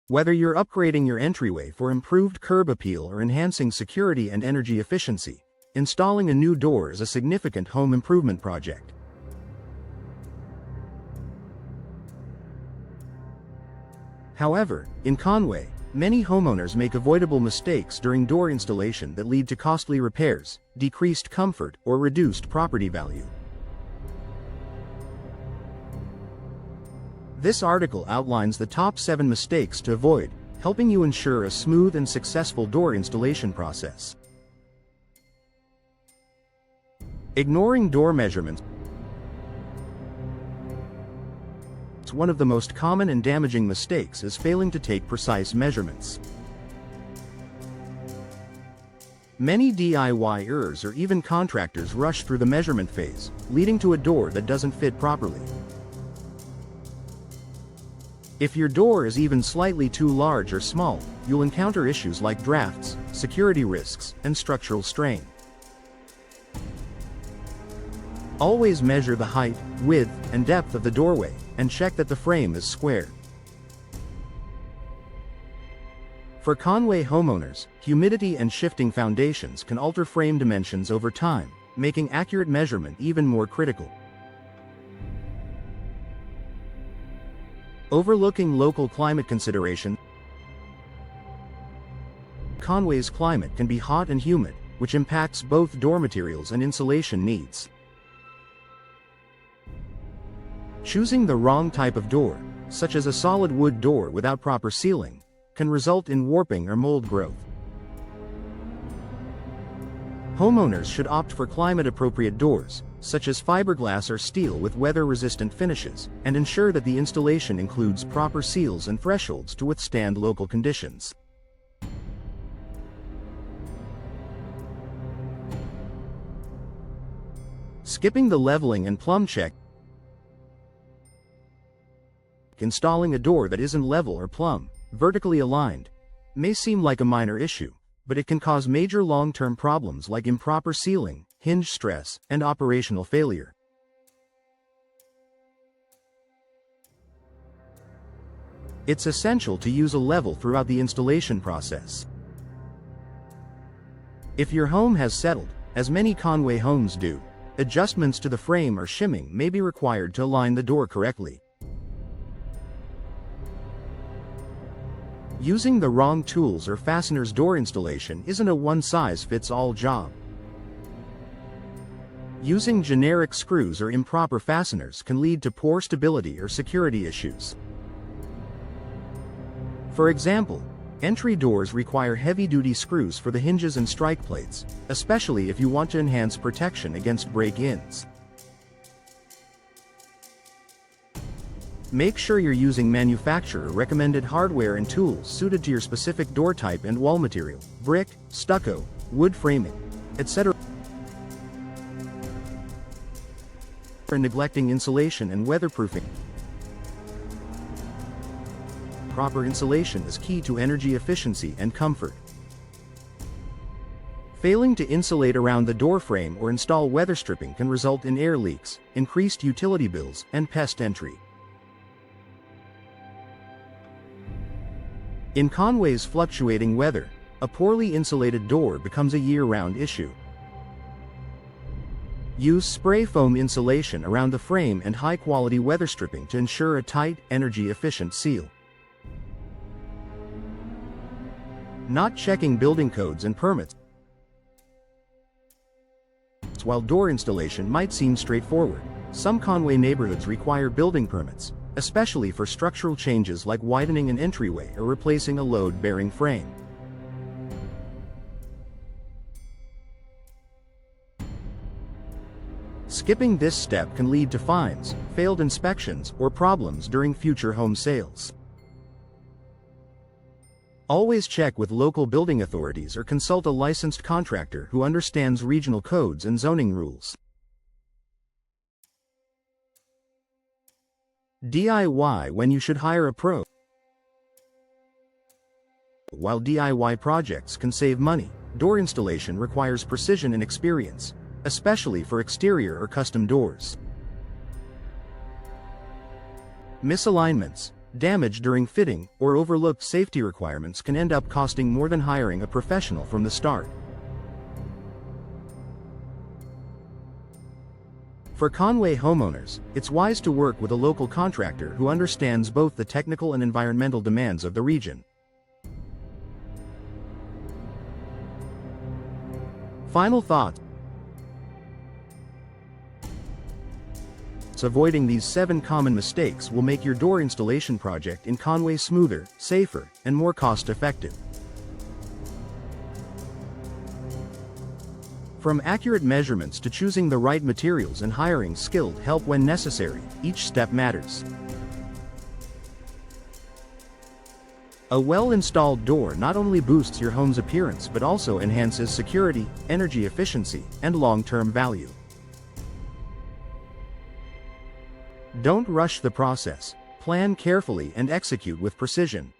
Whether you're upgrading your entryway for improved curb appeal or enhancing security and energy efficiency, installing a new door is a significant home improvement project. However, in Conway, many homeowners make avoidable mistakes during door installation that lead to costly repairs, decreased comfort, or reduced property value. This article outlines the top 7 mistakes to avoid, helping you ensure a smooth and successful door installation process. Ignoring door measurements. One of the most common and damaging mistakes is failing to take precise measurements. Many DIYers or even contractors rush through the measurement phase, leading to a door that doesn't fit properly. If your door is even slightly too large or small, you'll encounter issues like drafts, security risks, and structural strain. Always measure the height, width, and depth of the doorway, and check that the frame is square. For Conway homeowners, humidity and shifting foundations can alter frame dimensions over time, making accurate measurement even more critical. Overlooking local climate consideration. Conway's climate can be hot and humid, which impacts both door materials and insulation needs. Choosing the wrong type of door, such as a solid wood door without proper sealing, can result in warping or mold growth. Homeowners should opt for climate-appropriate doors, such as fiberglass or steel with weather-resistant finishes, and ensure that the installation includes proper seals and thresholds to withstand local conditions. Skipping the leveling and plumb check. Installing a door that isn't level or plumb, vertically aligned, may seem like a minor issue, but it can cause major long-term problems like improper sealing, hinge stress, and operational failure. It's essential to use a level throughout the installation process. If your home has settled, as many Conway homes do, adjustments to the frame or shimming may be required to align the door correctly. Using the wrong tools or fasteners. Door installation isn't a one-size-fits-all job. Using generic screws or improper fasteners can lead to poor stability or security issues. For example, entry doors require heavy-duty screws for the hinges and strike plates, especially if you want to enhance protection against break-ins. Make sure you're using manufacturer-recommended hardware and tools suited to your specific door type and wall material, brick, stucco, wood framing, etc. Neglecting insulation and weatherproofing. Proper insulation is key to energy efficiency and comfort. Failing to insulate around the door frame or install weather stripping can result in air leaks, increased utility bills, and pest entry. In Conway's fluctuating weather, a poorly insulated door becomes a year-round issue. Use spray foam insulation around the frame and high-quality weather stripping to ensure a tight, energy-efficient seal. Not checking building codes and permits. While door installation might seem straightforward, some Conway neighborhoods require building permits, especially for structural changes like widening an entryway or replacing a load-bearing frame. Skipping this step can lead to fines, failed inspections, or problems during future home sales. Always check with local building authorities or consult a licensed contractor who understands regional codes and zoning rules. DIY when you should hire a pro. While DIY projects can save money, door installation requires precision and experience, especially for exterior or custom doors. Misalignments, Damage during fitting or overlooked safety requirements can end up costing more than hiring a professional from the start. For Conway homeowners, it's wise to work with a local contractor who understands both the technical and environmental demands of the region. Final thoughts. Avoiding these 7 common mistakes will make your door installation project in Conway smoother, safer, and more cost-effective. From accurate measurements to choosing the right materials and hiring skilled help when necessary, each step matters. A well-installed door not only boosts your home's appearance but also enhances security, energy efficiency, and long-term value. Don't rush the process. Plan carefully and execute with precision.